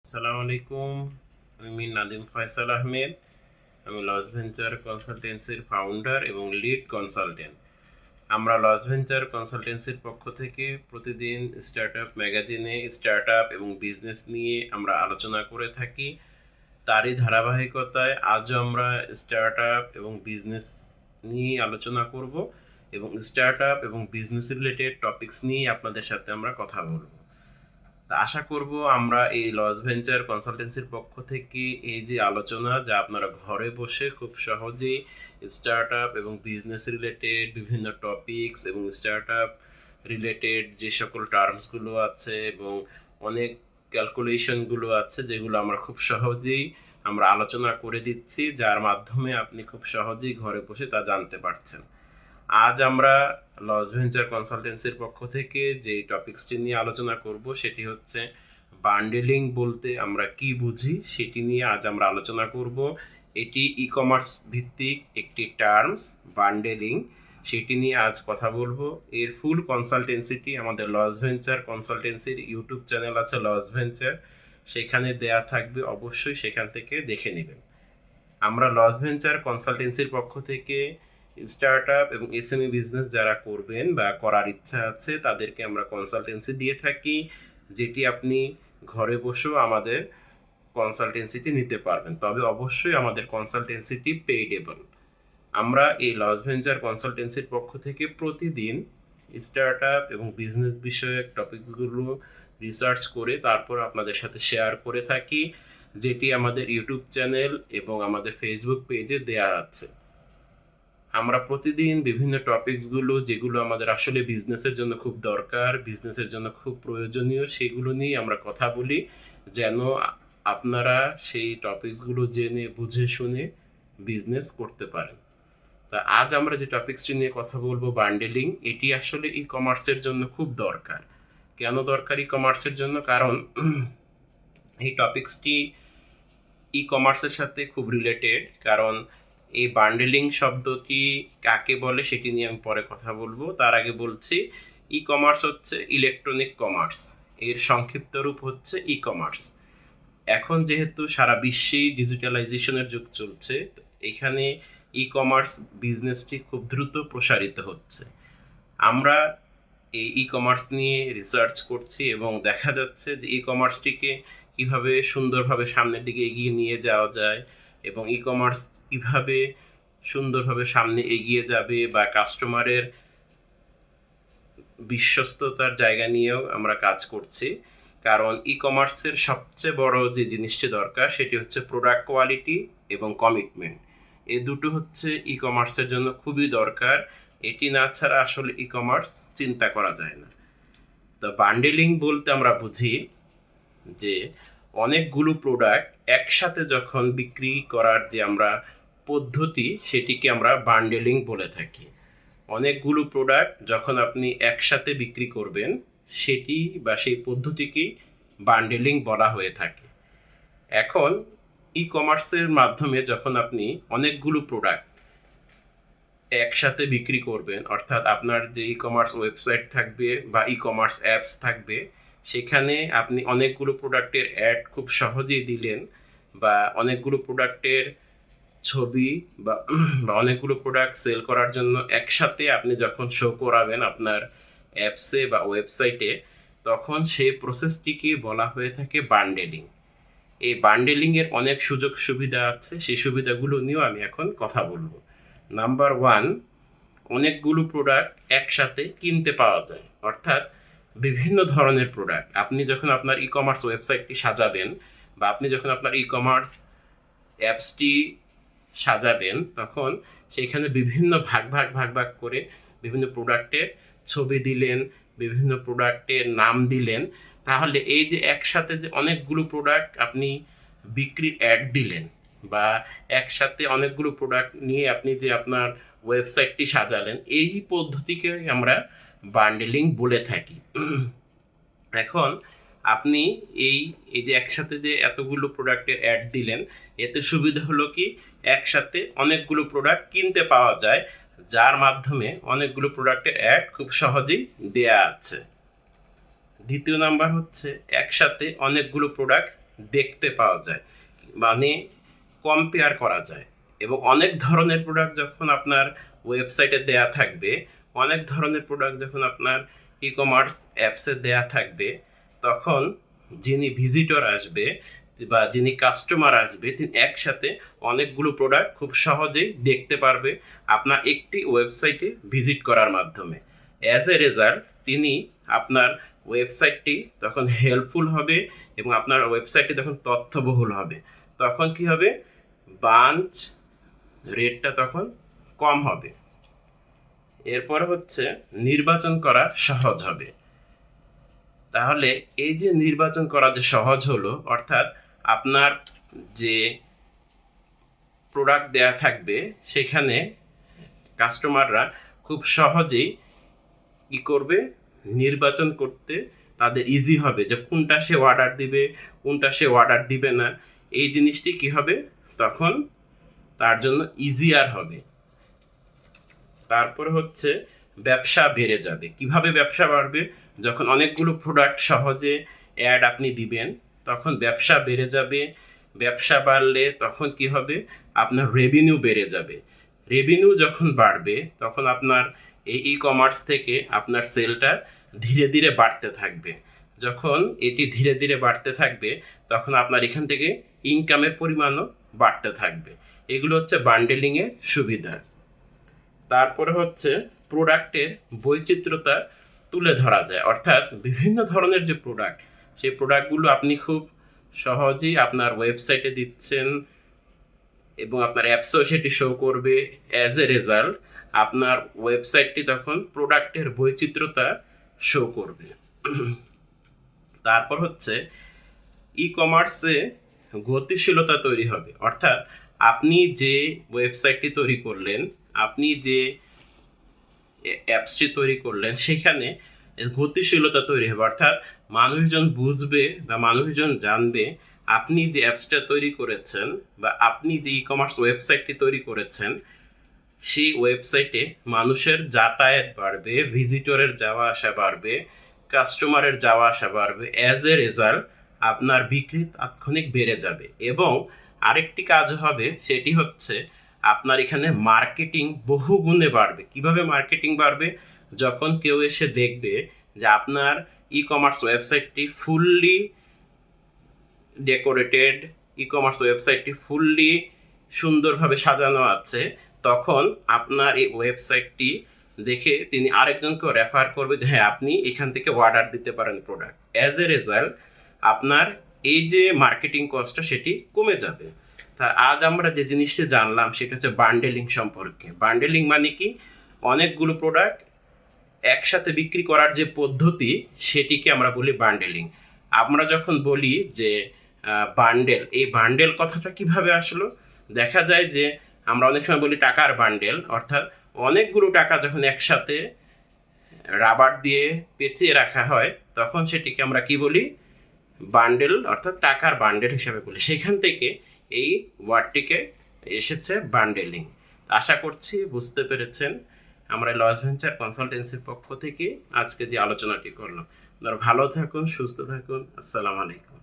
আসসালামু আলাইকুম। আমি মীর নাদিম ফয়সাল আহমেদ। আমি লস ভেঞ্চার কনসালটেন্সির ফাউন্ডার এবং লিড কনসালটেন্ট। আমরা লস ভেঞ্চার কনসালটেন্সির পক্ষ থেকে প্রতিদিন স্টার্টআপ ম্যাগাজিনে স্টার্টআপ এবং বিজনেস নিয়ে আমরা আলোচনা করে থাকি। তারই ধারাবাহিকতায় আজও আমরা স্টার্টআপ এবং বিজনেস নিয়ে আলোচনা করব এবং স্টার্টআপ এবং বিজনেস রিলেটেড টপিকস নিয়ে আপনাদের সাথে আমরা কথা বলব। তা আশা করব আমরা এই লস ভেঞ্চার কনসালটেন্সির পক্ষ থেকে এই যে আলোচনা যা আপনারা ঘরে বসে খুব সহজেই স্টার্টআপ এবং বিজনেস রিলেটেড বিভিন্ন টপিকস এবং স্টার্টআপ রিলেটেড যে সকল টার্মসগুলো আছে এবং অনেক ক্যালকুলেশনগুলো আছে যেগুলো আমরা খুব সহজেই আমরা আলোচনা করে দিচ্ছি, যার মাধ্যমে আপনি খুব সহজেই ঘরে বসে তা জানতে পারছেন। আজ আমরা লস ভেঞ্চার কনসালটেন্সির পক্ষ থেকে যে টপিকসটি নিয়ে আলোচনা করব সেটি হচ্ছে বান্ডেলিং বলতে আমরা কি বুঝি সেটি নিয়ে আজ আমরা আলোচনা করব। এটি ই কমার্স ভিত্তিক একটি টার্মস বান্ডেলিং, সেটি নিয়ে আজ কথা বলবো। এর ফুল কনসালটেন্সিটি আমাদের লস ভেঞ্চার কনসালটেন্সির ইউটিউব চ্যানেল আছে লস ভেঞ্চার, সেখানে দেয়া থাকবে, অবশ্যই সেখান থেকে দেখে নেবেন। আমরা লস ভেঞ্চার কনসালটেন্সির পক্ষ থেকে স্টার্টআপ এবং এসএমই বিজনেস যারা করবেন বা করার ইচ্ছা আছে তাদেরকে আমরা কনসালটেন্সি দিয়ে থাকি, যেটি আপনি ঘরে বসেও আমাদের কনসালটেন্সিটি নিতে পারবেন, তবে অবশ্যই আমাদের কনসালটেন্সিটি পেইডেবল। আমরা এই লস ভেঞ্চার কনসালটেন্সির পক্ষ থেকে প্রতিদিন স্টার্টআপ এবং বিজনেস বিষয়ক টপিকসগুলো রিসার্চ করে তারপর আপনাদের সাথে শেয়ার করে থাকি, যেটি আমাদের ইউটিউব চ্যানেল এবং আমাদের ফেসবুক পেজে দেয়া আছে। আমরা প্রতিদিন বিভিন্ন টপিকসগুলো যেগুলো আমাদের আসলে বিজনেসের জন্য খুব দরকার, বিজনেসের জন্য খুব প্রয়োজনীয়, সেগুলো নিয়ে আমরা কথা বলি, যেন আপনারা সেই টপিকসগুলো জেনে বুঝে শুনে বিজনেস করতে পারেন। তা আজ আমরা যে টপিকসটি নিয়ে কথা বলবো বান্ডেলিং, এটি আসলে ই কমার্সের জন্য খুব দরকার। কেন দরকার ই কমার্সের জন্য? কারণ এই টপিকসটি ই কমার্সের সাথে খুব রিলেটেড। কারণ এই বান্ডেলিং শব্দটি কাকে বলে সেটি নিয়ে আমি পরে কথা বলবো, তার আগে বলছি ই কমার্স হচ্ছে ইলেকট্রনিক কমার্স, এর সংক্ষিপ্ত রূপ হচ্ছে ই কমার্স। এখন যেহেতু সারা বিশ্বেই ডিজিটালাইজেশনের যুগ চলছে, এখানে ই কমার্স বিজনেসটি খুব দ্রুত প্রসারিত হচ্ছে। আমরা এই ই কমার্স নিয়ে রিসার্চ করছি এবং দেখা যাচ্ছে যে ই কমার্সটিকে কীভাবে সুন্দরভাবে সামনের দিকে এগিয়ে নিয়ে যাওয়া যায় এবং ই কমার্স কীভাবে সুন্দরভাবে সামনে এগিয়ে যাবে বা কাস্টমারের বিশ্বস্ততার জায়গা নিয়েও আমরা কাজ করছি। কারণ ই কমার্সের সবচেয়ে বড় যে জিনিসটি দরকার সেটি হচ্ছে প্রোডাক্ট কোয়ালিটি এবং কমিটমেন্ট। এই দুটো হচ্ছে ই কমার্সের জন্য খুবই দরকার। এটি না ছাড়া আসলে ই কমার্স চিন্তা করা যায় না। তো বান্ডেলিং বলতে আমরা বুঝি যে অনেকগুলো প্রোডাক্ট একসাথে যখন বিক্রি করার যে আমরা পদ্ধতি সেটিকে আমরা বান্ডেলিং বলে থাকি। অনেকগুলো প্রোডাক্ট যখন আপনি একসাথে বিক্রি করবেন সেটি বা সেই পদ্ধতিকেই বান্ডেলিং বলা হয়ে থাকে। এখন ই কমার্সের মাধ্যমে যখন আপনি অনেকগুলো প্রোডাক্ট একসাথে বিক্রি করবেন, অর্থাৎ আপনার যে ই কমার্স ওয়েবসাইট থাকবে বা ই কমার্স অ্যাপস থাকবে, সেখানে আপনি অনেকগুলো প্রোডাক্টের অ্যাড খুব সহজেই দিলেন বা অনেকগুলো প্রোডাক্টের ছবি বা অনেকগুলো প্রোডাক্ট সেল করার জন্য একসাথে আপনি যখন শো করাবেন আপনার অ্যাপসে বা ওয়েবসাইটে, তখন সেই প্রসেসটিকে বলা হয়ে থাকে বান্ডেলিং। এই বান্ডেলিংয়ের অনেক সুযোগ সুবিধা আছে, সেই সুবিধাগুলো নিয়েও আমি এখন কথা বলবো। নাম্বার ওয়ান, অনেকগুলো প্রোডাক্ট একসাথে কিনতে পাওয়া যায়, অর্থাৎ বিভিন্ন ধরনের প্রোডাক্ট আপনি যখন আপনার ই কমার্স ওয়েবসাইটটি সাজাবেন বা আপনি যখন আপনার ই কমার্স অ্যাপসটি সাজাবেন, তখন সেইখানে বিভিন্ন ভাগ ভাগ ভাগ ভাগ করে বিভিন্ন প্রোডাক্টের ছবি দিলেন, বিভিন্ন প্রোডাক্টের নাম দিলেন, তাহলে এই যে একসাথে যে অনেকগুলো প্রোডাক্ট আপনি বিক্রির অ্যাড দিলেন বা একসাথে অনেকগুলো প্রোডাক্ট নিয়ে আপনি যে আপনার ওয়েবসাইটটি সাজালেন, এই পদ্ধতিকে আমরা বান্ডেলিং বলে থাকি। এখন আপনি এই এই যে একসাথে যে এতগুলো প্রোডাক্টের অ্যাড দিলেন, এতে সুবিধা হলো কি একসাথে অনেকগুলো প্রোডাক্ট কিনতে পাওয়া যায়, যার মাধ্যমে অনেকগুলো প্রোডাক্টের অ্যাড খুব সহজেই দেয়া আছে। দ্বিতীয় নাম্বার হচ্ছে একসাথে অনেকগুলো প্রোডাক্ট দেখতে পাওয়া যায়, মানে কম্পেয়ার করা যায়। এবং অনেক ধরনের প্রোডাক্ট যখন আপনার ওয়েবসাইটে দেয়া থাকবে, অনেক ধরনের প্রোডাক্ট যখন আপনার ই কমার্স অ্যাপসে দেয়া থাকবে, তখন যিনি ভিজিটর আসবে বা যিনি কাস্টমার আসবে, তিনি একসাথে অনেকগুলো প্রোডাক্ট খুব সহজেই দেখতে পারবে আপনার একটি ওয়েবসাইটে ভিজিট করার মাধ্যমে। অ্যাজ এ রেজাল্ট তিনি আপনার ওয়েবসাইটটি তখন হেল্পফুল হবে এবং আপনার ওয়েবসাইটটি তখন তথ্যবহুল হবে। তখন কি হবে, বাঞ্চ রেটটা তখন কম হবে। এরপর হচ্ছে নির্বাচন করা সহজ হবে। তাহলে এই যে নির্বাচন করা যে সহজ হলো, অর্থাৎ আপনার যে প্রোডাক্ট দেয়া থাকবে সেখানে কাস্টমাররা খুব সহজেই কি করবে, নির্বাচন করতে তাদের ইজি হবে যে কোনটা সে অর্ডার দিবে, কোনটা সে অর্ডার দিবে না। এই জিনিসটি কি হবে, তখন তার জন্য ইজিয়ার হবে। তারপরে হচ্ছে ব্যবসা বেড়ে যাবে। কিভাবে ব্যবসা বাড়বে? যখন অনেকগুলো প্রোডাক্ট সহজে অ্যাড আপনি দিবেন, তখন ব্যবসা বেড়ে যাবে। ব্যবসা বাড়লে তখন কি হবে, আপনার রেভিনিউ বেড়ে যাবে। রেভিনিউ যখন বাড়বে তখন আপনার এই ই কমার্স থেকে আপনার সেলটা ধীরে ধীরে বাড়তে থাকবে। যখন এটি ধীরে ধীরে বাড়তে থাকবে তখন আপনার এখান থেকে ইনকামের পরিমাণও বাড়তে থাকবে। এগুলো হচ্ছে বান্ডেলিংয়ের সুবিধা। তারপরে হচ্ছে প্রোডাক্টের বৈচিত্র্যতা তুলে ধরা যায়, অর্থাৎ বিভিন্ন ধরনের যে প্রোডাক্ট, সেই প্রোডাক্টগুলো আপনি খুব সহজেই আপনার ওয়েবসাইটে দিচ্ছেন এবং আপনার অ্যাপসেও সেটি শো করবে। অ্যাজ এ রেজাল্ট আপনার ওয়েবসাইটটি তখন প্রোডাক্টের বৈচিত্র্যতা শো করবে। তারপর হচ্ছে ই কমার্সে গতিশীলতা তৈরি হবে, অর্থাৎ আপনি যে ওয়েবসাইটটি তৈরি করলেন, আপনি যে অ্যাপসটি তৈরি করলেন, সেখানে গতিশীলতা তৈরি হবে, অর্থাৎ মানুষজন বুঝবে বা মানুষজন জানবে আপনি যে অ্যাপসটা তৈরি করেছেন বা আপনি যে ই কমার্স ওয়েবসাইটটি তৈরি করেছেন, সেই ওয়েবসাইটে মানুষের যাতায়াত বাড়বে, ভিজিটরের যাওয়া আসা বাড়বে, কাস্টমারের যাওয়া আসা বাড়বে। অ্যাজ এ রেজাল্ট আপনার বিক্রি তাৎক্ষণিক বেড়ে যাবে। এবং আরেকটি কাজ হবে, সেটি হচ্ছে আপনার এখানে মার্কেটিং বহু গুণে বাড়বে। কিভাবে মার্কেটিং বাড়বে? যখন কেউ এসে দেখবে যে আপনার ই কমার্স ওয়েবসাইটটি ফুললি ডেকোরেটেড, ই কমার্স ওয়েবসাইটটি ফুললি সুন্দরভাবে সাজানো আছে, তখন আপনার এই ওয়েবসাইটটি দেখে তিনি আরেকজনকেও রেফার করবে যে হ্যাঁ, আপনি এখান থেকে অর্ডার দিতে পারেন প্রোডাক্ট। অ্যাজ এ রেজাল্ট আপনার এই যে মার্কেটিং কস্টটা সেটি কমে যাবে। তা আজ আমরা যে জিনিসটি জানলাম সেটা হচ্ছে বান্ডেলিং সম্পর্কে। বান্ডেলিং মানে কি, অনেকগুলো প্রোডাক্ট একসাথে বিক্রি করার যে পদ্ধতি, সেটিকে আমরা বলি বান্ডেলিং। আমরা যখন বলি যে বান্ডেল, এই বান্ডেল কথাটা কিভাবে আসলো? দেখা যায় যে আমরা অনেক সময় বলি টাকার বান্ডেল, অর্থাৎ অনেকগুলো টাকা যখন একসাথে রাবার দিয়ে পেঁচিয়ে রাখা হয় তখন সেটিকে আমরা কি বলি, বান্ডেল, অর্থাৎ টাকার বান্ডেল হিসেবে বলি। সেখান থেকে এই ওয়ার্ডটিকে এসেছে বান্ডেলিং। আশা করছি বুঝতে পেরেছেন। আমরা লস ভেঞ্চার কনসালটেন্সির পক্ষ থেকে আজকে যে আলোচনাটি করলাম। ভালো থাকুন, সুস্থ থাকুন। আসসালামু আলাইকুম।